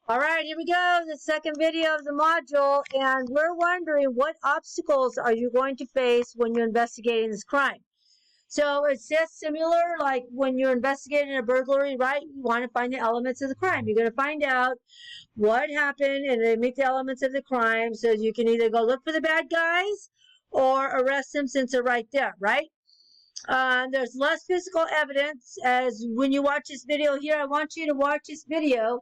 All right, here we go. The second video of the module, and we're wondering what obstacles are you going to face when you're investigating this crime. So it's just similar like when you're investigating a burglary, right? You want to find the elements of the crime. You're going to find out what happened and then meet the elements of the crime so you can either go look for the bad guys or arrest them since they're right there, right? There's less physical evidence as when you watch this video here. I want you to watch this video.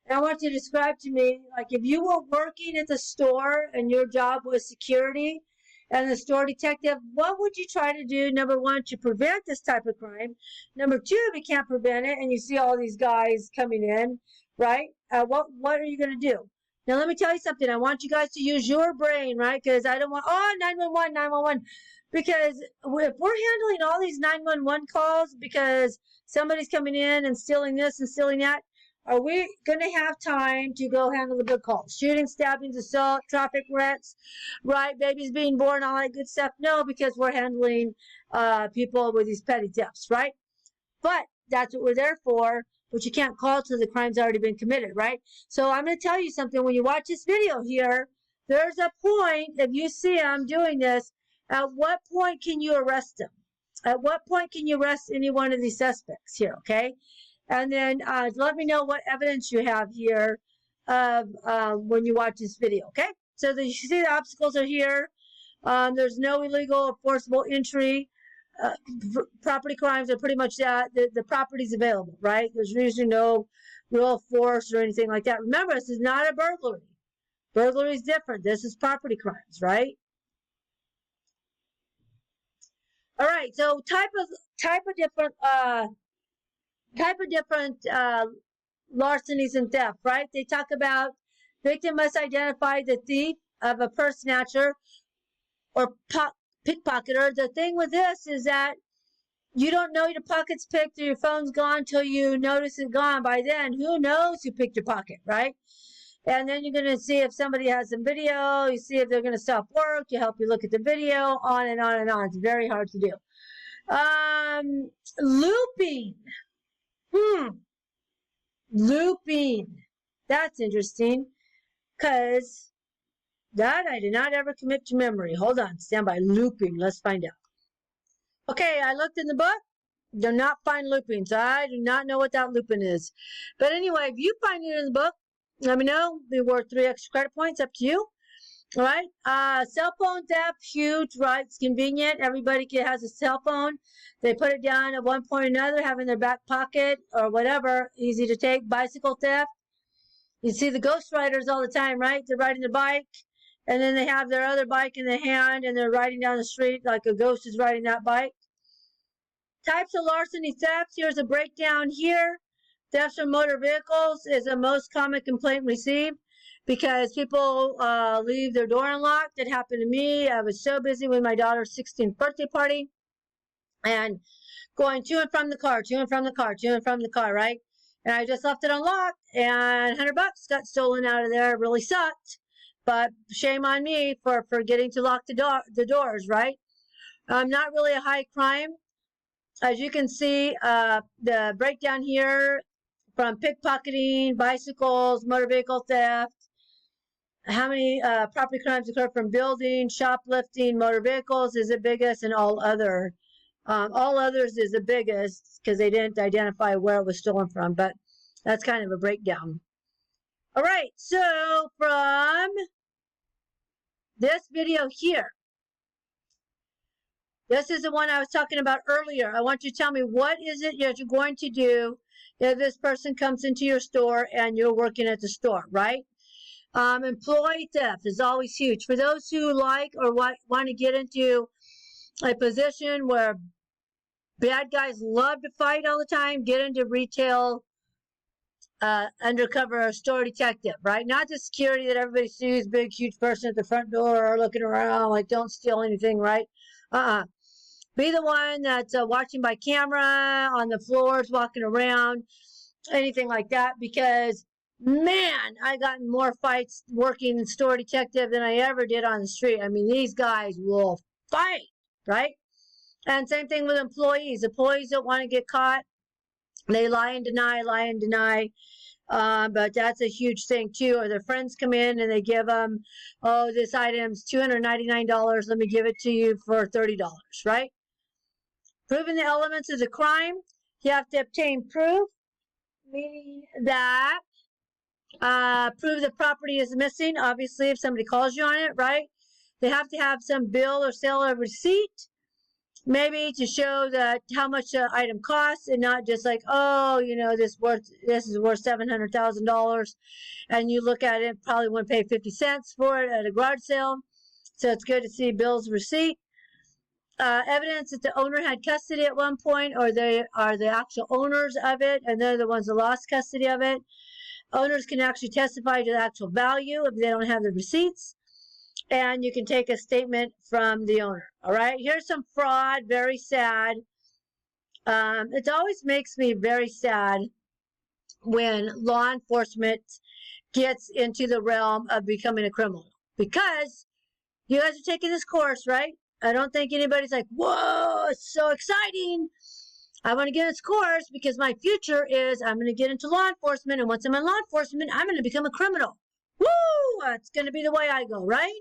And I want you to describe to me, like if you were working at the store and your job was security and the store detective, what would you try to do, number one, to prevent this type of crime? Number two, if you can't prevent it and you see all these guys coming in, right? What are you going to do? Now, let me tell you something. I want you guys to use your brain, right? Because I don't want, 911, 911. Because if we're handling all these 911 calls because somebody's coming in and stealing this and stealing that, are we going to have time to go handle the good calls? Shooting, stabbings, assault, traffic wrecks, right? Babies being born, all that good stuff? No, because we're handling people with these petty thefts, right? But that's what we're there for, but you can't call till the crime's already been committed, right? So I'm going to tell you something. When you watch this video here, there's a point, if you see I'm doing this, at what point can you arrest them? At what point can you arrest any one of these suspects here, okay? And then let me know what evidence you have here when you watch this video, okay? So you see the obstacles are here. There's no illegal or forcible entry. Property crimes are pretty much that. The property's available, right? There's usually no real force or anything like that. Remember, this is not a burglary. Burglary is different. This is property crimes, right? All right, so type of different larcenies and theft, right? They talk about victim must identify the thief of a purse snatcher or pickpocketer. The thing with this is that you don't know your pocket's picked or your phone's gone till you notice it's gone. By then, who knows who picked your pocket, right? And then you're going to see if somebody has some video. You see if they're going to stop work. You help you look at the video, on and on and on. It's very hard to do. Looping. Looping. That's interesting. Because that I did not ever commit to memory. Hold on. Stand by. Looping. Let's find out. Okay, I looked in the book. Do not find looping. So I do not know what that looping is. But anyway, if you find it in the book, let me know. Be worth 3 extra credit points. Up to you. All right. Cell phone theft, huge, right? It's convenient. Everybody has a cell phone. They put it down at one point or another, have in their back pocket or whatever. Easy to take. Bicycle theft. You see the ghost riders all the time, right? They're riding their bike, and then they have their other bike in their hand, and they're riding down the street like a ghost is riding that bike. Types of larceny thefts. Here's a breakdown here. Thefts from motor vehicles is the most common complaint received because people leave their door unlocked. It happened to me. I was so busy with my daughter's 16th birthday party and going to and from the car, to and from the car, to and from the car, right? And I just left it unlocked, and $100 got stolen out of there. It really sucked, but shame on me for forgetting to lock the doors, right? Not really a high crime. As you can see, the breakdown here from pickpocketing, bicycles, motor vehicle theft, how many property crimes occur from building, shoplifting, motor vehicles is the biggest, and all others is the biggest because they didn't identify where it was stolen from, but that's kind of a breakdown. All right, so from this video here, this is the one I was talking about earlier. I want you to tell me what is it that you're going to do if this person comes into your store and you're working at the store, right? Employee theft is always huge. For those who like or want to get into a position where bad guys love to fight all the time, get into retail undercover store detective, right? Not the security that everybody sees, big, huge person at the front door looking around like don't steal anything, right? Be the one that's watching by camera, on the floors, walking around, anything like that, because, man, I got in more fights working in store detective than I ever did on the street. I mean, these guys will fight, right? And same thing with employees. Employees don't want to get caught. They lie and deny, lie and deny. But that's a huge thing too. Or their friends come in and they give them, oh, this item's $299. Let me give it to you for $30, right? Proving the elements of the crime. You have to obtain proof, meaning that prove the property is missing. Obviously, if somebody calls you on it, right? They have to have some bill or sale or receipt, maybe to show that how much the item costs, and not just like, oh, you know, this is worth $700,000, and you look at it, probably wouldn't pay 50 cents for it at a garage sale. So it's good to see bills, receipt. Evidence that the owner had custody at one point, or they are the actual owners of it, and they're the ones that lost custody of it. Owners can actually testify to the actual value if they don't have the receipts. And you can take a statement from the owner. All right, here's some fraud, very sad. It always makes me very sad when law enforcement gets into the realm of becoming a criminal. Because you guys are taking this course, right? I don't think anybody's like, whoa, it's so exciting. I want to get this course because my future is I'm going to get into law enforcement. And once I'm in law enforcement, I'm going to become a criminal. Woo! It's going to be the way I go, right?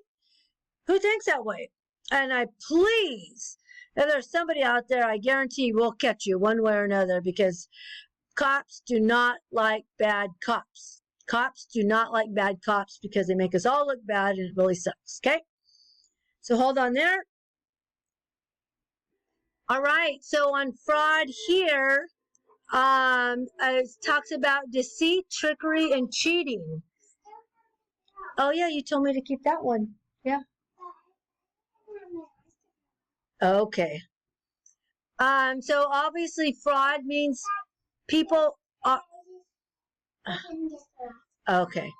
Who thinks that way? And I please, if there's somebody out there, I guarantee will catch you one way or another, because cops do not like bad cops. Cops do not like bad cops because they make us all look bad, and it really sucks, okay? So hold on there. All right, so on fraud here, it talks about deceit, trickery, and cheating. Oh yeah, you told me to keep that one. Yeah. Okay. So obviously fraud means people are, okay.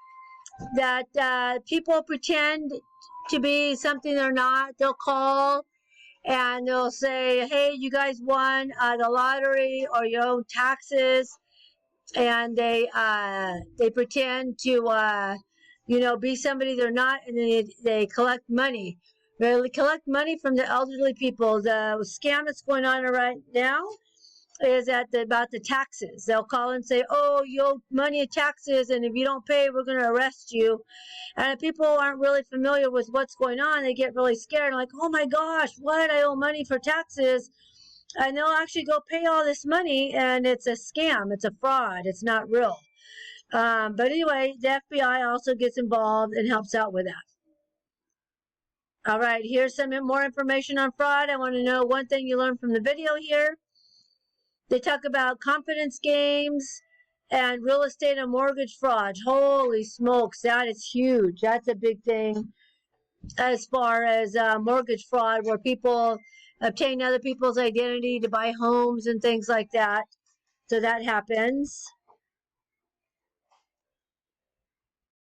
That people pretend to be something they're not. They'll call and they'll say, hey, you guys won the lottery or your own taxes. And they pretend to, be somebody they're not, and they collect money. They collect money from the elderly people. The scam that's going on right now is about the taxes. They'll call and say, oh, you owe money in taxes, and if you don't pay, we're going to arrest you. And if people aren't really familiar with what's going on, they get really scared, like, oh my gosh, what? I owe money for taxes. And they'll actually go pay all this money, and it's a scam. It's a fraud. It's not real. But anyway, the FBI also gets involved and helps out with that. All right, here's some more information on fraud. I want to know one thing you learned from the video here. They talk about confidence games and real estate and mortgage fraud. Holy smokes, that is huge. That's a big thing as far as mortgage fraud, where people obtain other people's identity to buy homes and things like that. So that happens.